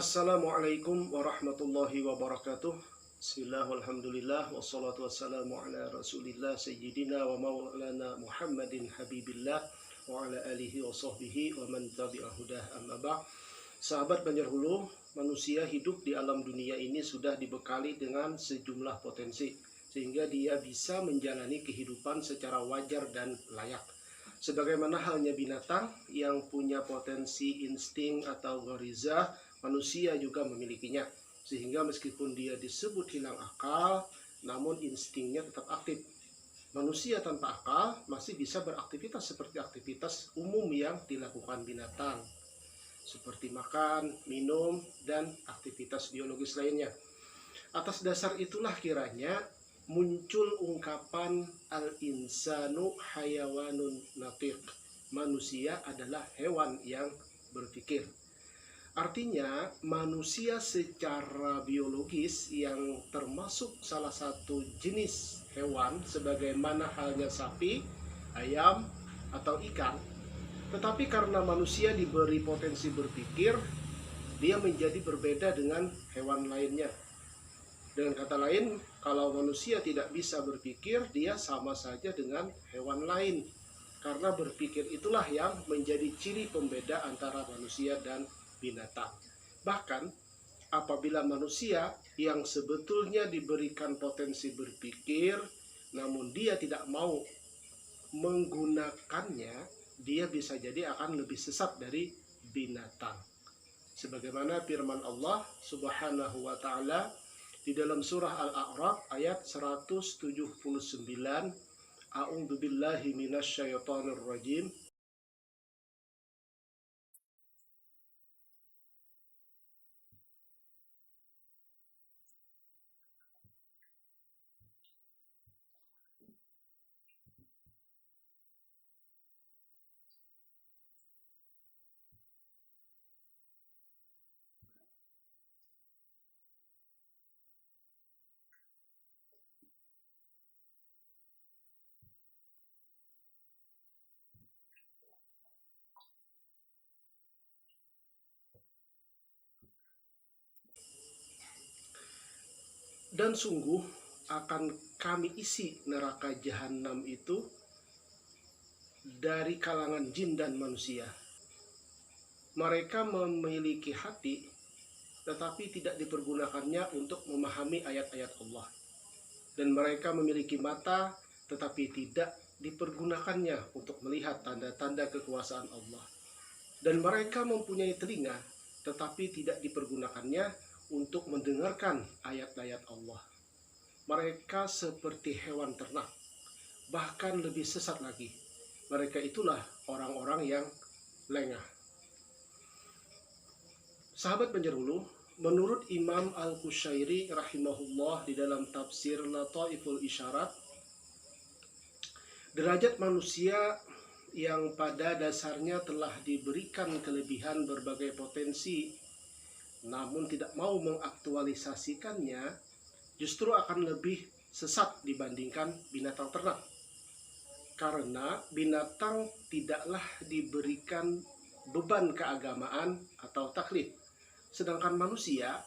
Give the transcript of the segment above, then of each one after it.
Assalamualaikum warahmatullahi wabarakatuh. Bismillah walhamdulillah wassalatu wassalamu ala rasulillah sayyidina wa maulana Muhammadin habibillah wa ala alihi wa sahbihi wa man tabi'ahudah amma ba'. Sahabat Banjar Hulu, manusia hidup di alam dunia ini sudah dibekali dengan sejumlah potensi sehingga dia bisa menjalani kehidupan secara wajar dan layak. Sebagaimana halnya binatang yang punya potensi insting atau ghariza, manusia juga memilikinya. Sehingga meskipun dia disebut hilang akal, namun instingnya tetap aktif. Manusia tanpa akal masih bisa beraktivitas seperti aktivitas umum yang dilakukan binatang, seperti makan, minum, dan aktivitas biologis lainnya. Atas dasar itulah kiranya muncul ungkapan al-insanu hayawanun natiq. Manusia adalah hewan yang berpikir. Artinya manusia secara biologis yang termasuk salah satu jenis hewan sebagaimana halnya sapi, ayam, atau ikan. Tetapi karena manusia diberi potensi berpikir, dia menjadi berbeda dengan hewan lainnya. Dengan kata lain, kalau manusia tidak bisa berpikir, dia sama saja dengan hewan lain. Karena berpikir itulah yang menjadi ciri pembeda antara manusia dan binatang. Bahkan, apabila manusia yang sebetulnya diberikan potensi berpikir, namun dia tidak mau menggunakannya, dia bisa jadi akan lebih sesat dari binatang. Sebagaimana firman Allah Subhanahu wa Ta'ala di dalam surah Al-A'raf ayat 179, A'udzu billahi minasyaitonir rajim. Dan sungguh akan kami isi neraka jahanam itu dari kalangan jin dan manusia. Mereka memiliki hati, tetapi tidak dipergunakannya untuk memahami ayat-ayat Allah. Dan mereka memiliki mata, tetapi tidak dipergunakannya untuk melihat tanda-tanda kekuasaan Allah. Dan mereka mempunyai telinga, tetapi tidak dipergunakannya untuk mendengarkan ayat-ayat Allah. Mereka seperti hewan ternak, bahkan lebih sesat lagi. Mereka itulah orang-orang yang lengah. Sahabat Banjar Hulu, menurut Imam Al-Qushairi rahimahullah di dalam tafsir Lataiful Isyarat, derajat manusia yang pada dasarnya telah diberikan kelebihan berbagai potensi, namun tidak mau mengaktualisasikannya, justru akan lebih sesat dibandingkan binatang ternak. Karena binatang tidaklah diberikan beban keagamaan atau taklid. Sedangkan manusia,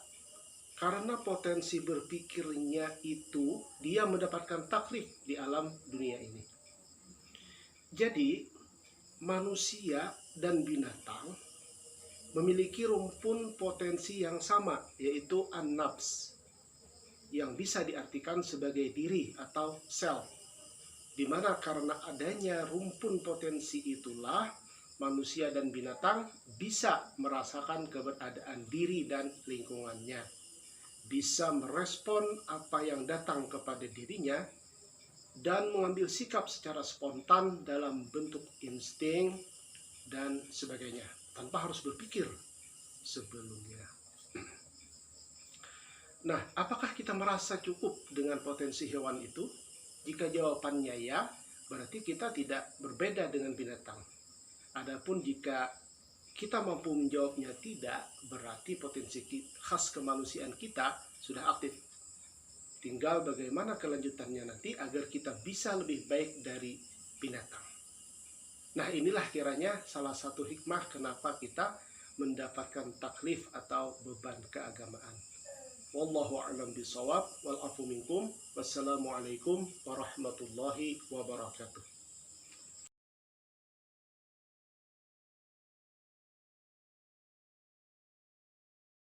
karena potensi berpikirnya itu, dia mendapatkan taklif di alam dunia ini. Jadi, manusia dan binatang memiliki rumpun potensi yang sama, yaitu an-nafs, yang bisa diartikan sebagai diri atau self, di mana karena adanya rumpun potensi itulah manusia dan binatang bisa merasakan keberadaan diri dan lingkungannya, bisa merespon apa yang datang kepada dirinya, dan mengambil sikap secara spontan dalam bentuk insting dan sebagainya, tanpa harus berpikir sebelumnya. Nah, apakah kita merasa cukup dengan potensi hewan itu? Jika jawabannya ya, berarti kita tidak berbeda dengan binatang. Adapun jika kita mampu menjawabnya tidak, berarti potensi khas kemanusiaan kita sudah aktif. Tinggal bagaimana kelanjutannya nanti agar kita bisa lebih baik dari binatang. Nah, inilah kiranya salah satu hikmah kenapa kita mendapatkan taklif atau beban keagamaan. Wallahu a'lam bishawab wal afu minkum. Wassalamualaikum warahmatullahi wabarakatuh.